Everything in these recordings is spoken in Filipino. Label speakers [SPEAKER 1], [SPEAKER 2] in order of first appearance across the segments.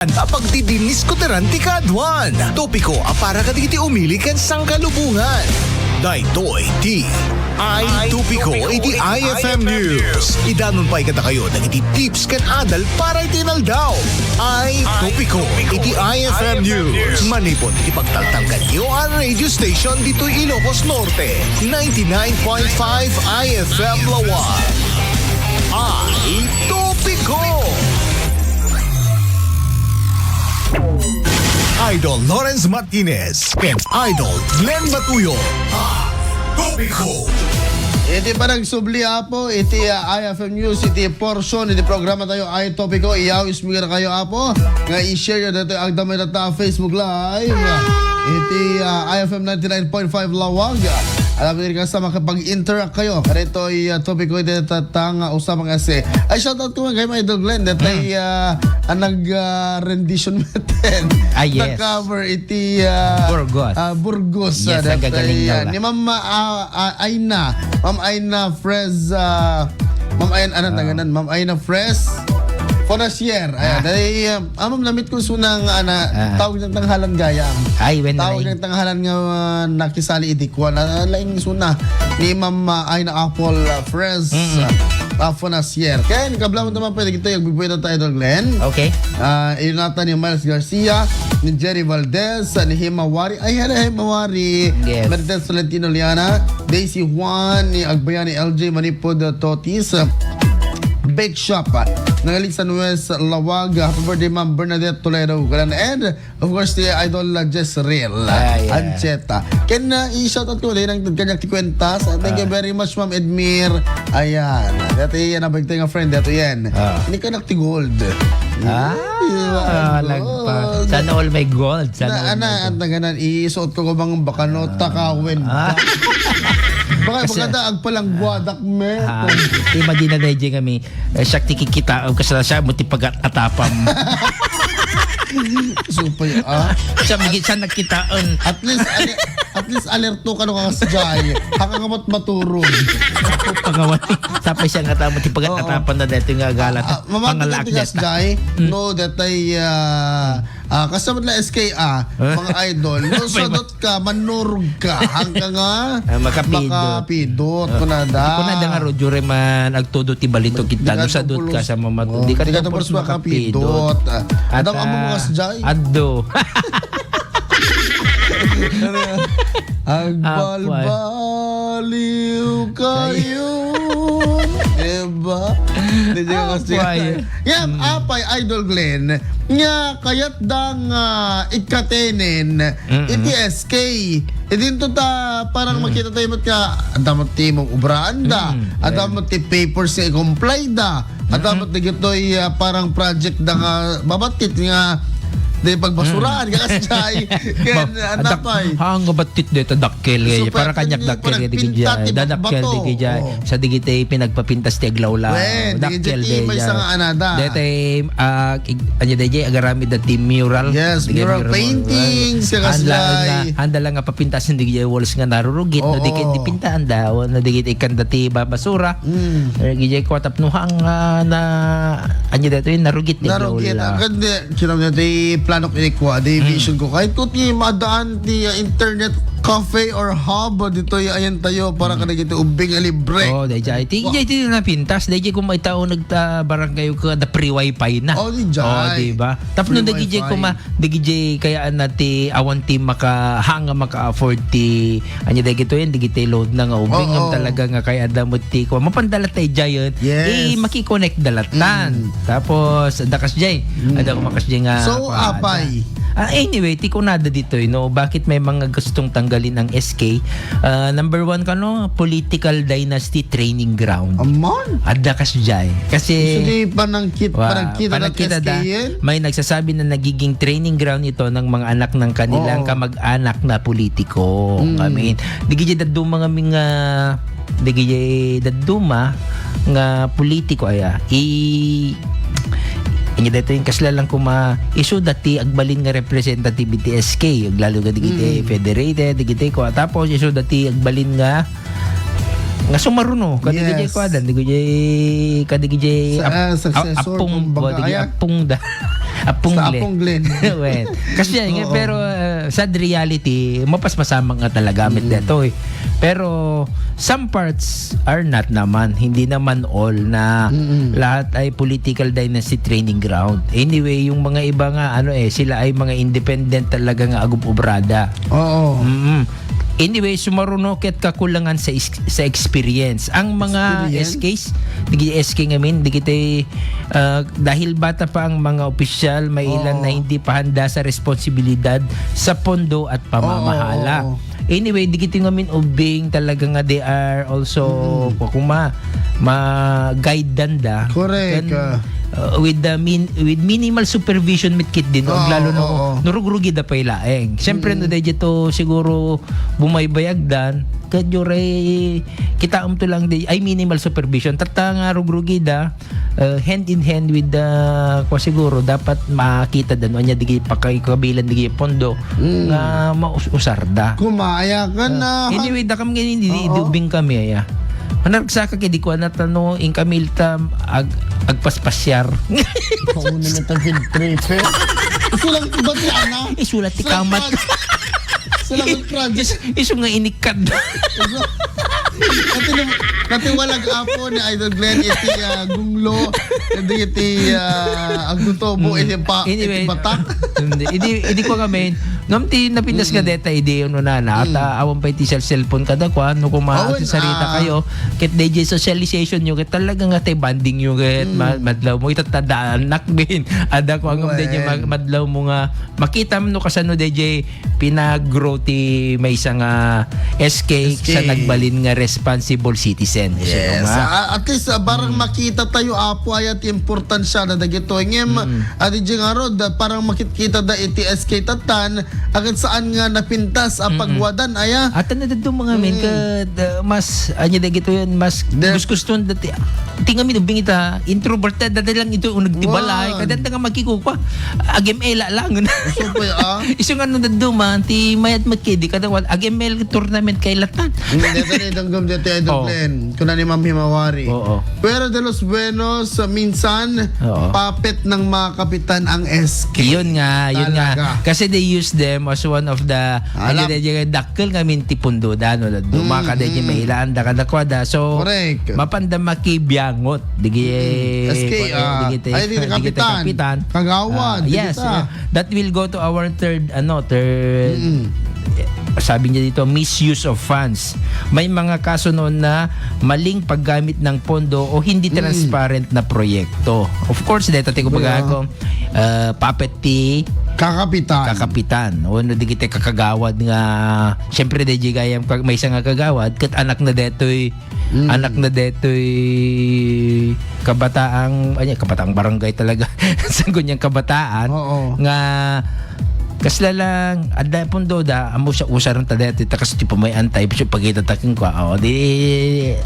[SPEAKER 1] Pagdidiniskuteran ti kadwan. Topiko para kaditi umili kan sang kalubungan. Daytoy ti ay Topiko iti IFM News. Idanon pa ikata kayo ng iti tips kan adal para itinaldaw. Ay Topiko iti IFM News. Manipon iti pagtaltanggan nyo ang radio station dito Ilocos Norte. 99.5 IFM Lawag. Ay Topiko. Idol Lawrence Martinez and Idol Glenn Batuyo. Topiko.
[SPEAKER 2] Iti pa nagsubli apo, iti IFM News, iti portion, iti programa tayo ay Topiko. Iyawis mo kayo apo, nga i-share nyo dito ang damay na Facebook Live. Iti IFM 99.5 Lawag. Alam niyo ka sa makapag-interact kayo. Karito ay Topiko iti tatang usama kasi. Ay shoutout ko kay my Idol Glenn that ay nag-rendition meten.
[SPEAKER 3] Yes.
[SPEAKER 2] Nag-cover iti
[SPEAKER 3] Burgos.
[SPEAKER 2] Burgos.
[SPEAKER 3] Yes, ang gagaling daw.
[SPEAKER 2] Ni Ma'am Aina. Ma'am Aina Frez. Ma'am Aina, Ma'am Aina Frez. Fonasier. Ayan. Ma'am, namit ko sunang tawag ng tanghalan gayam.
[SPEAKER 3] Ay, when
[SPEAKER 2] tawag ng tanghalan nga nakisali idikwa. Laing suna ni Ma'am Aina Apple Frez. Fonasier. Kaya kabla mo naman pwede kita yung bigbuhay na tayo, Idol Glenn.
[SPEAKER 3] Okay.
[SPEAKER 2] Inata ni Miles Garcia, ni Jerry Valdez, ni Himawari. Ay, Himawari.
[SPEAKER 3] Yes.
[SPEAKER 2] Mercedes Valentino Liana, Daisy Juan, ni Agbayani LJ Manipod Totis, Bake Shop, nangaling San West Lawag. Happy birthday, Ma'am Bernadette Toledo. And, of course, the Idol Jezreel Ancheta. Can i-shoutout ko din ang kanyang tikwentas. Thank you very much, Ma'am Edmir. Ayan. Dito yan, nabagtay nga friend. Dito yan. Hindi ka nakti-gold.
[SPEAKER 3] Lagpa. Sana all may gold.
[SPEAKER 2] Sana all may gold. Isuot ko bang bakanota kawin. Baka daag palang guwadak me.
[SPEAKER 3] Ima di na dahil kami. Siya tikikita. Kasala siya mo tipag-atapam.
[SPEAKER 2] Supay,
[SPEAKER 3] Siya nagkitaan.
[SPEAKER 2] At least alerto ka nung kasjay. Haka nga maturog.
[SPEAKER 3] Pangawat. Tapos siya nga tamo tipag-atapan na dito nga galat.
[SPEAKER 2] Mamatag ka kasjay. No, that ay kasama na SKA, mga idol. No, sadot ka, manurog ka. Hanggang nga makapidot. Kunada.
[SPEAKER 3] Kunada nga ro, jure man agtudo ti balito kita. No, sadot ka sa mamatod. Di ka
[SPEAKER 2] tapos makapidot. Adang amo mo kasjay.
[SPEAKER 3] Addo.
[SPEAKER 2] Agbalbaliw kayo. Diba? Yan, apay, Idol Glenn. Nga, kayat dang ikatenen. Iti SK. Idin to ta, parang makita tayo mat ka, adamot ti mong ubraan da. Adamot ti papers nga i-comply da. Adamot ti gito'y parang project da nga babatit nga di pagbasuraan ka kasjay. Kaya napay.
[SPEAKER 3] Hanga batit dito dakkel kaya para kanyak dakkel kaya digijay. Dadakkel digijay. Sa digitay pinagpapintas ti aglawlaw. Dakkel
[SPEAKER 2] digitay may sa nga anada.
[SPEAKER 3] Dito anya digijay agarami dati mural.
[SPEAKER 2] Yes, mural paintings ka kasjay.
[SPEAKER 3] Handa lang nga papintasin digijay walls nga narurugit no digit dipintaan daw na digitay kan dati basura. Digijay ko tapnuhang na anya dito narugit ti aglawlaw.
[SPEAKER 2] Narugit agad kinam dati plano ko inikwa, vision ko. Kahit ko ti madaan ti internet cafe or hub, dito ayan tayo para ka nagiti ubing libre.
[SPEAKER 3] Dayjay. Tigijay na pintas. Dayjay kung may tao nagtabarang kayo ka na free wifi na.
[SPEAKER 2] Dayjay.
[SPEAKER 3] Diba? Tapos nung dagijay ko dagijay kayaan na ti awan ti maka-afford ti anya dagay to yan, digitay load na nga ubing talaga nga kaya damot ti ko. Mapandalat tayo giant.
[SPEAKER 2] Yes.
[SPEAKER 3] Makikonnect dalatan. Tapos dakas jay. Ada ko makas jay nga.
[SPEAKER 2] So, apay.
[SPEAKER 3] Anyway, ti ko nada dito, bakit may mga gustong tanggalin ang SK? Number one political dynasty training ground.
[SPEAKER 2] Amon?
[SPEAKER 3] Adda kasjay. Kasi
[SPEAKER 2] hindi panangkita
[SPEAKER 3] da, may nagsasabi na nagiging training ground ito ng mga anak ng kanilang kamag-anak na politiko. I mean, digijay daddo mga daduma nga politiko Kanya dito yung kasla lang iso dati agbalin nga representativity SK lalo nga digiti federated digiti ko tapos iso dati agbalin nga nga sumaruno kadigay
[SPEAKER 2] Yes.
[SPEAKER 3] kwadan kadigay
[SPEAKER 2] Successor, kumbaga,
[SPEAKER 3] apong da apong
[SPEAKER 2] sa
[SPEAKER 3] Glenn.
[SPEAKER 2] Apong Glenn.
[SPEAKER 3] Well, kasi nga,
[SPEAKER 2] Oo.
[SPEAKER 3] pero sad reality, mapasmasamang nga talaga gamit dito eh. Pero some parts are not naman. Hindi naman all na lahat ay political dynasty training ground. Anyway, yung mga iba nga sila ay mga independent talaga nga agub-obrada.
[SPEAKER 2] Oo.
[SPEAKER 3] Anyway, sumaruno ket kakulangan sa experience. Ang mga SKs, digi SK ngamin, digi dahil bata pa ang mga opisyal, may ilan na hindi pa handa sa responsibilidad sa pondo at pamamahala. Anyway, digi ngamin ubing talaga nga they are also kung ma-guide danda.
[SPEAKER 2] Correct.
[SPEAKER 3] With minimal supervision mit kit din lalo no nurugrugid da pay laeng. Siyempre no dito siguro bumaybayag dan kadyo ray kita to lang ay minimal supervision tatta nga rugrugida hand in hand with the siguro dapat makita dan nya digi pakikabilan digi pondo nga mausarda.
[SPEAKER 2] Kumaya ka na.
[SPEAKER 3] Anyway, da kami hindi ubing kami aya. Managsaka kay di ko na tanong in Camilta agpaspasyar.
[SPEAKER 2] Pauna na ta filtrate. Sulang iba ti ana.
[SPEAKER 3] Isulat ti kamat.
[SPEAKER 2] Sulang project.
[SPEAKER 3] Isu nga inikad.
[SPEAKER 2] Kati walang apo ni Idol Glenn iti gunglo iti agdutobo iti
[SPEAKER 3] Anyway,
[SPEAKER 2] batak.
[SPEAKER 3] Hindi ko kami ngamti napindas ka deta idi na at awan pa iti cellphone kada kwa no kuma sarita kayo ket DJ socialization nyo ket talaga nga tay banding nyo ket madlaw mo itatandaan nakbin ada ko ang DJ madlaw mo nga makita mo no kasano DJ pinag-grow ti may isang SK sa nagbalin nga responsible citizen.
[SPEAKER 2] Yes. At least barang makita tayo apo ayat importansya na dagito ngem adi nga rod parang makikita da iti SK tatan agad saan nga napintas ang pagwadan aya.
[SPEAKER 3] At ano dadto mga men mas anya dagito yan mas guston dati tinga mi bingita introverted dati lang ito nagtibalay kadanta nga makikupa agem-ela lang.
[SPEAKER 2] So po
[SPEAKER 3] isu nga no dadto man ti mayat makidi kada agem-el tournament kay latan.
[SPEAKER 2] Dito ni danggam dito Idol Glenn. Kuna ni Ma'am Himawari. Pero de los Buenos minsan papet ng mga kapitan ang SK.
[SPEAKER 3] Yun nga. Kasi they use them as one of the dakkel kami ti pundo dano dumaka de mailaan da kada kwada. So mapanda makibiangot digi
[SPEAKER 2] SK ay di kapitan. Kagawad.
[SPEAKER 3] Yes. That will go to our third sabi niya dito, misuse of funds. May mga kaso noon na maling paggamit ng pondo o hindi transparent na proyekto. Of course, dito ko ako, puppet ti kakapitan. O no, di kita kakagawad nga, syempre di gayam may isang kagawad, kat anak na detoy kabataang barangay talaga. Sa ganyang kabataan, nga kasla lang adda pondo da amo siya usaran ta dati takas tipo may antay so pagita taking ko the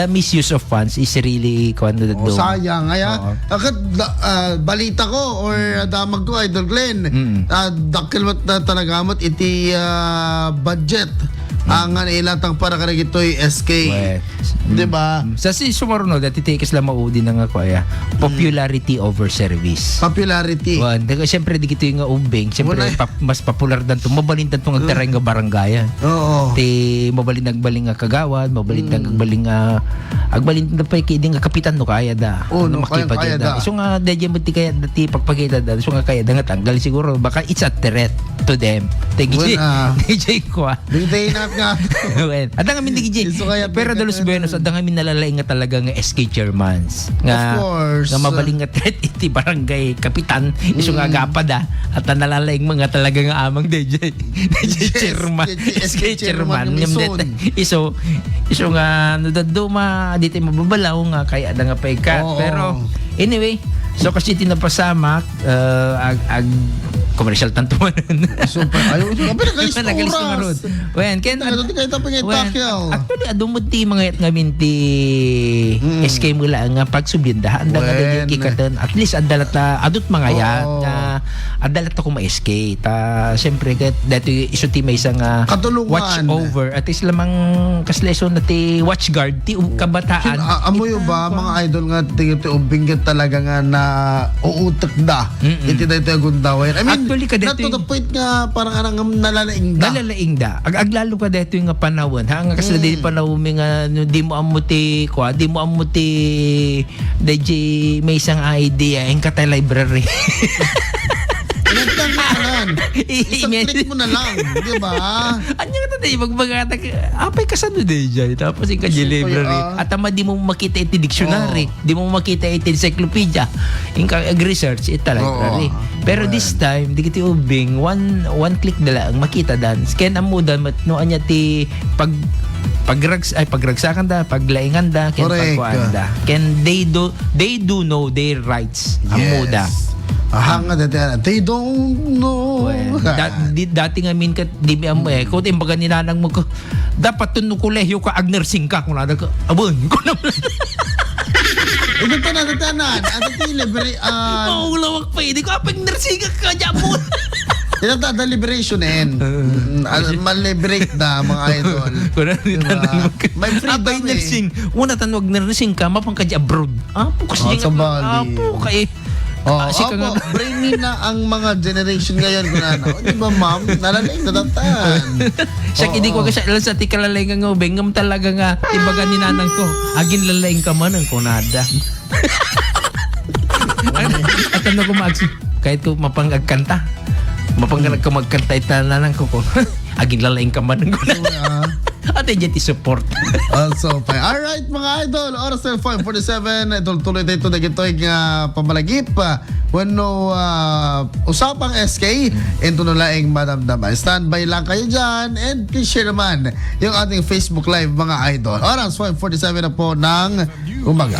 [SPEAKER 3] misuse of funds is really kuno do
[SPEAKER 2] sayang aya akad balita ko or damag ko Idol Glenn dakkel mat na talagamot iti budget ang ilatang para kada gitoy SK. Di ba?
[SPEAKER 3] Sa si sumaruno dati tikis lang maudi na nga ko popularity over service.
[SPEAKER 2] Popularity.
[SPEAKER 3] Siyempre di gito yung ubing. Siyempre mas popular dan to. Mabalintan to ngagtaray nga barangayan.
[SPEAKER 2] Oo.
[SPEAKER 3] Ti mabalintang baling nga kagawad, mabalintang agbaling nga agbalintan pa ikiding nga kapitan no kaya da.
[SPEAKER 2] Kaya da.
[SPEAKER 3] So nga dadya mo ti kaya dati pagpakita da. So nga kaya da nga tanggal siguro baka it's a threat to them. DJ ko.
[SPEAKER 2] Dito na nga.
[SPEAKER 3] Ada nga mindig pero dalos Buenos ada nga minalalaing nga talaga nga SK chairmans nga
[SPEAKER 2] of course
[SPEAKER 3] nga mabaling nga threat iti barangay kapitan isu nga gapada at nalalaing mga talaga nga amang DJ chairman SK chairman isu nga no daduma dito mababalaw nga kaya ada nga paykat pero anyway so kasi tinapasamak commercial tanto man.
[SPEAKER 2] Super. Ayo, nagalis oras.
[SPEAKER 3] Wen, ken actually adumod ti mga ngamin ti SK mula nga pagsublindahan da nga kikatan at least adalata adut mga yan nga nga adalat ako ma-SK. Siyempre dito iso ti may isang
[SPEAKER 2] Katulungan.
[SPEAKER 3] watch over at is lamang kasleso na ti watch guard ti kabataan.
[SPEAKER 2] Amoy ba mga idol nga ti ubingit talaga nga na uutak da. Iti dito yung gundawin. I mean,
[SPEAKER 3] Actually,
[SPEAKER 2] not to the point nga parang anang nalalaing da.
[SPEAKER 3] Nalalaing da. Aglalo ka dito yung panahon. Ha? Nga kasi di panahon may nga no, di mo amuti ko, di mo amuti may isang idea yung katay library.
[SPEAKER 2] Inagtang mo na lang. Isang click mo na lang. Di ba?
[SPEAKER 3] Anya ka tayo, magbagatag, apay kasano din dyan. Tapos yung kanya library. At tama, di mo makita iti dictionary. Di mo makita iti encyclopedia. Yung research, iti library. Pero this time, di kiti ubing, one click na lang, makita dan. Scan amo dan, no anya ti pagragsakan da, paglaingan da, ken pagkuan da. Ken they do know their rights. Amo da.
[SPEAKER 2] Hanga they don't know.
[SPEAKER 3] Dati nga min ka di mi amo ko timbaga ni nanang mo ko dapat tun kolehiyo ka agnersing ka kung nada ka abon ko na
[SPEAKER 2] Ito tanan. Ato ti libre
[SPEAKER 3] maulawak pa hindi ko apag nursing ka mo.
[SPEAKER 2] ito ta deliberation mal-liberate na mga idol.
[SPEAKER 3] Kuna ni nanang mo
[SPEAKER 2] May freedom
[SPEAKER 3] abay nursing una tanwag nursing ka mapang ka abroad kasi
[SPEAKER 2] sa Bali.
[SPEAKER 3] kay
[SPEAKER 2] brainy na ang mga generation ngayon kung ano. Di ba, ma'am? Nalalaing natatan.
[SPEAKER 3] Siya hindi ko kasi alam sa tikalalay nga bengam talaga nga ibaga ni nanang ko agin lalaing ka man ang kunada. At ano ko maagsi kahit ko mapangagkanta mapanggalag ka magkanta ita nanang ko agin lalaing ka man ang kunada. At dyan support.
[SPEAKER 2] Also, fine. Alright, mga idol. Oras na 5:47. Tuloy dito na ito yung pamalagip. When no usapang SK, ito na laing madamdaman. Standby lang kayo dyan. And please share naman yung ating Facebook Live, mga idol. Oras 5:47 na po ng umaga.